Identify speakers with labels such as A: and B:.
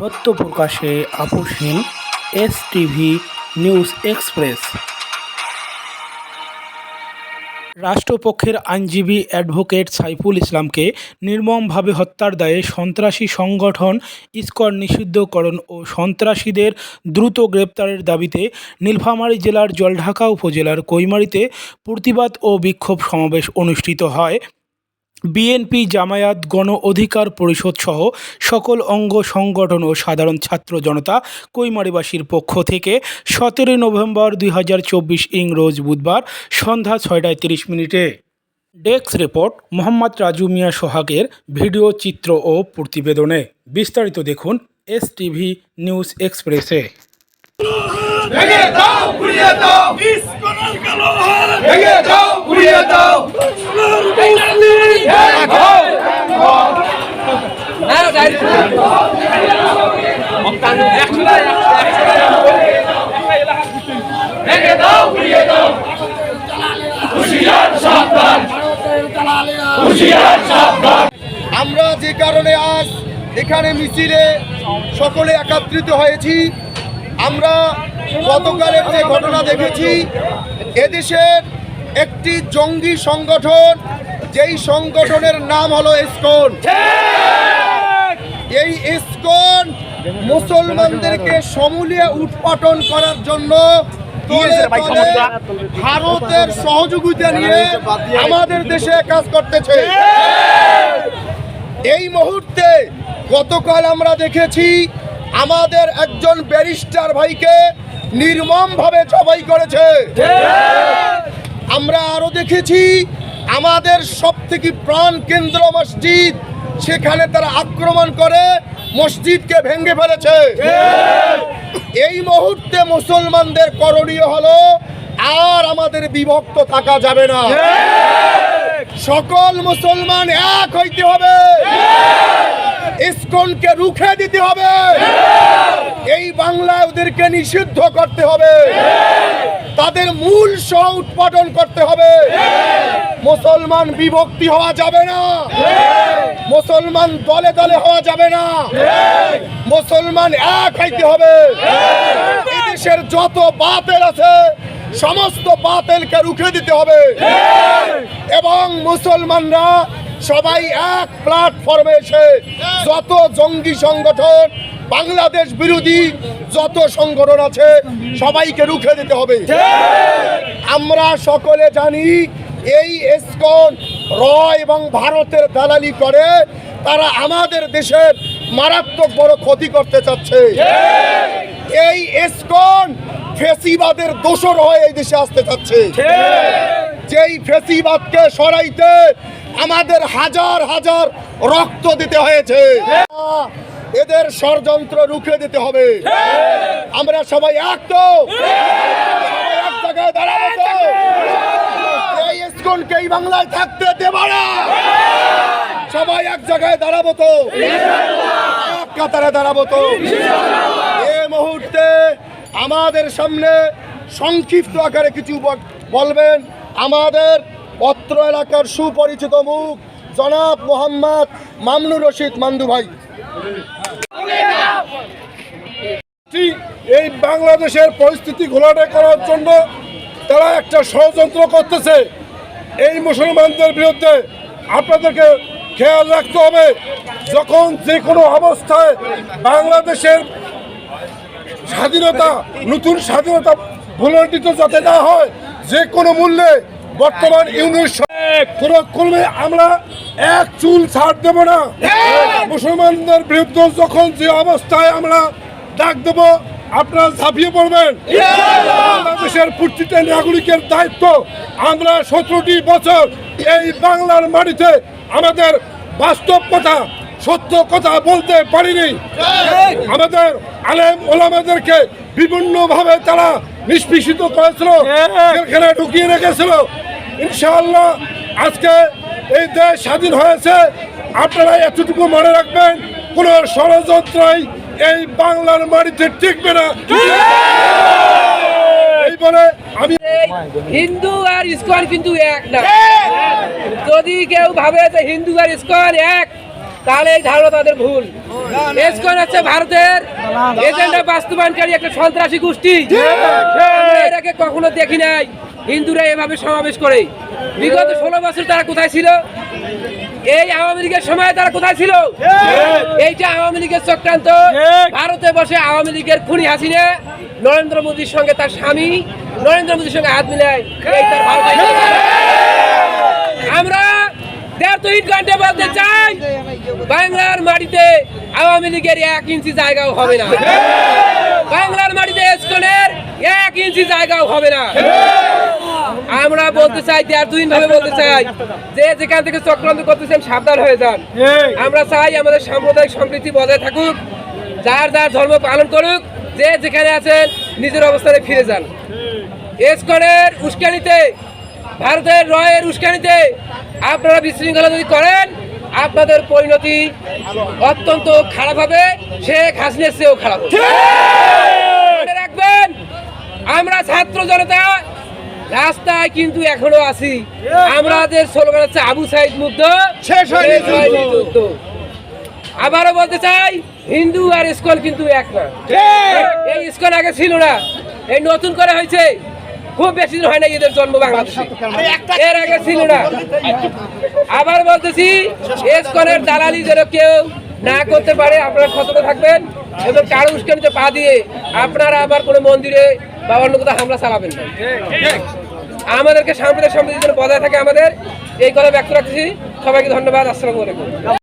A: সত্য প্রকাশে আপোষহীন এসটিভি নিউজ এক্সপ্রেস। রাষ্ট্রপক্ষের আইনজীবী অ্যাডভোকেট সাইফুল ইসলামকে নির্মমভাবে হত্যার দায়ে সন্ত্রাসী সংগঠন ইসকন নিষিদ্ধকরণ ও সন্ত্রাসীদের দ্রুত গ্রেপ্তারের দাবিতে নীলফামারী জেলার জলঢাকা উপজেলার কৈমারীতে প্রতিবাদ ও বিক্ষোভ সমাবেশ অনুষ্ঠিত হয়। বিএনপি, জামায়াত, গণ অধিকার পরিষদ সহ সকল অঙ্গ সংগঠন ও সাধারণ ছাত্র জনতা কৈমারীবাসীর পক্ষ থেকে 17 নভেম্বর 2024 রোজ বুধবার সন্ধ্যা 6:30 ডেস্ক রিপোর্ট মোহাম্মদ রাজু মিয়া সোহাগের ভিডিও চিত্র ও প্রতিবেদনে। বিস্তারিত দেখুন এসটিভি নিউজ এক্সপ্রেসে।
B: ভেঙে দাও, গুড়িয়ে দাও, ইসকনের কালো হাত ভেঙে দাও, গুড়িয়ে দাও, ভেঙে দাও, গুড়িয়ে দাও, হুঁশিয়ার সাবধান, হুঁশিয়ার সাবধান। আমরা যে কারণে আজ এখানে মিছিলে সকলে একত্রিত হয়েছি, আমরা গতকালের যে ঘটনা দেখেছি, এদেশের একটি জঙ্গি সংগঠন, যেই সংগঠনের নাম হলো ইসকন। এই ইসকন মুসলমানদেরকে সমূলে উৎপাটন করার জন্য ভারতের সহযোগিতা নিয়ে আমাদের দেশে কাজ করতেছে। এই মুহূর্তে গতকাল আমরা দেখেছি আমাদের একজন ব্যারিস্টার ভাইকে নির্মমভাবে জবাই করেছে। আমরা আরো দেখেছি আমাদের সবথেকে প্রাণ কেন্দ্র মসজিদ, সেখানে তারা আক্রমণ করে মসজিদকে ভেঙে ফেলেছে। এই মুহূর্তে মুসলমানদের করণীয় হলো আর আমাদের বিভক্ত থাকা যাবে না, সকল মুসলমান এক হইতে হবে, ইসকনকে রুখে দিতে হবে, এই বাংলায় ওদেরকে নিষিদ্ধ করতে হবে, তাদের মূল সহ উৎপাদন করতে হবে। মুসলমান বিভক্তি হওয়া যাবে না, মুসলমান দলে দলে হওয়া যাবে না, মুসলমান এক হইতে হবে। এদেশের যত বাতিল আছে সমস্ত বাতিলকে রুখে দিতে হবে এবং মুসলমানরা সবাই এক প্ল্যাটফর্মে এসে যত জঙ্গি সংগঠন, বাংলাদেশ বিরোধী যত সংগঠন আছে সবাইকে রুখে দিতে হবে। আমরা সকলে জানি এই ইসকন র এবং ভারতের দালালি করে তারা আমাদের দেশের মারাত্মক বড় ক্ষতি করতে চাচ্ছে। এই ইসকন ফেসিবাদের দোসর হয়ে এই দেশে আসতে চাচ্ছে। যেই ফেসিবাদকে সরাইতে আমাদের হাজার হাজার রক্ত দিতে হয়েছে, এদের ষড়যন্ত্র রুখে দিতে হবে। আমরা সবাই এক তো, এক জায়গায় দাঁড়াবো তো, এই ইসকনকে এই বাংলায় থাকতে দেব না, সবাই এক জায়গায় দাঁড়াবো তো, এক কাতারে দাঁড়াবো তো। এই মুহূর্তে আমাদের সামনে সংক্ষিপ্ত আকারে কিছু বলবেন আমাদের অত্র এলাকার সুপরিচিত মুখ জনাব মোহাম্মদ মামুনুর রশিদ মান্দু ভাই।
C: এই বাংলাদেশের পরিস্থিতি ঘোলাটে করার জন্য তারা একটা ষড়যন্ত্র করতেছে। এই মুসলমানদের বিরুদ্ধে আপনাদেরকে খেয়াল রাখতে হবে, যখন যে কোনো অবস্থায় বাংলাদেশের স্বাধীনতা, নতুন স্বাধীনতা ভুলণ্ঠিত যাতে না হয়, যে কোনো মূল্যে বর্তমান ইউনিট কোনোক্রমে আমরা এক চুল ছাড় দেব না। মুসলমানদের বিরুদ্ধে যখন যে অবস্থায় আমরা ডাক দেব, আপনারা ঝাঁপিয়ে পড়বেন। বাংলাদেশের প্রতিটা নাগরিকের দায়িত্ব, আমরা 17টি বছর এই বাংলার মাটিতে আমাদের বাস্তব কথা, সত্য কথা বলতে পারিনি। আমাদের আলেম ওলামাদেরকে বিভিন্নভাবে তারা নিষ্পেষিত করেছিল, এখানে ঢুকিয়ে রেখেছিল। ইনশাআল্লাহ আজকে এই দেশ স্বাধীন হয়েছে। আপনারা এতটুকু মনে রাখবেন, কোন ষড়যন্ত্রই এই বাংলার মাটিতে টিকবে না। এই বলে আমি
D: হিন্দু আর ইসকন কিন্তু এক না। যদি কেউ ভাবে যে হিন্দু আর ইসকন এক, তাহলে এই ধারণা তাদের ভুল। ইসকন হচ্ছে ভারতের এজেন্ডা বাস্তবায়নকারী একটা সন্ত্রাসী গোষ্ঠী। আমরা এর আগে কখনো দেখি নাই হিন্দুরা এভাবে সমাবেশ করে। বিগত 16 বছর তারা কোথায় ছিল? এই আওয়ামী লীগের সময় তারা কোথায় ছিল? এইটা আওয়ামী লীগের চক্রান্ত। ভারতে বসে আওয়ামী লীগের খুনি হাসিনা নরেন্দ্র মোদীর সঙ্গে তার স্বামী নরেন্দ্র মোদীর সঙ্গে হাত মিলায় এই তার ভারতের। আমরা 1.5 ঘন্টা বলতে চাই, বাংলার মাটিতে আওয়ামী লীগের 1 ইঞ্চি জায়গাও হবে না। বাংলার মাটিতে ইসকনের 1 ইঞ্চি জায়গাও হবে না। আমরা বলতে চাই, 2 ভাবে বলতে চাই, যে যেখান থেকে চক্রান্ত করতেছেন সাবধান হয়ে যান। আমরা চাই আমাদের সাম্প্রদায়িক সম্প্রীতি বজায় থাকুক, যার যার ধর্ম পালন করুক, যে যেখানে আছেন নিজের অবস্থানে ফিরে যান। ইসকনের উস্কানিতে, ভারতের রয়ের উস্কানিতে আপনারা বিশৃঙ্খলা যদি করেন, আপনাদের পরিণতি অত্যন্ত খারাপ হবে, শেখ হাসিনার চেয়েও খারাপ হবে। মনে রাখবেন, আমরা ছাত্র জনতা রাস্তায় কিন্তু এখনো আছি। আমাদের স্লোগান হচ্ছে আবু সাইদ মুগ্ধ, শেষ হয়নি যুদ্ধ। আবারও বলতে চাই, হিন্দু আর ইসকন কিন্তু এক না। এই ইসকন আগে ছিল না, এই নতুন করে হয়েছে। খুব বেশি দিন হয় না এদের জন্ম বাংলাদেশে, এর আগে ছিল না। আবার বলতেছি, ইসকনের দালালি যেন কেউ না করতে পারে, আপনারা সতর্ক থাকবেন এবং কারো উস্কানিতে পা দিয়ে আপনারা আবার কোনো মন্দিরে বা অন্য কোথাও হামলা চালাবেন না। আমাদেরকে সাম্প্রদায়িক সম্প্রীতি যেন বজায় থাকে, আমাদের এই কথা ব্যক্ত রাখতেছি। সবাইকে ধন্যবাদ। আসসালামু আলাইকুম।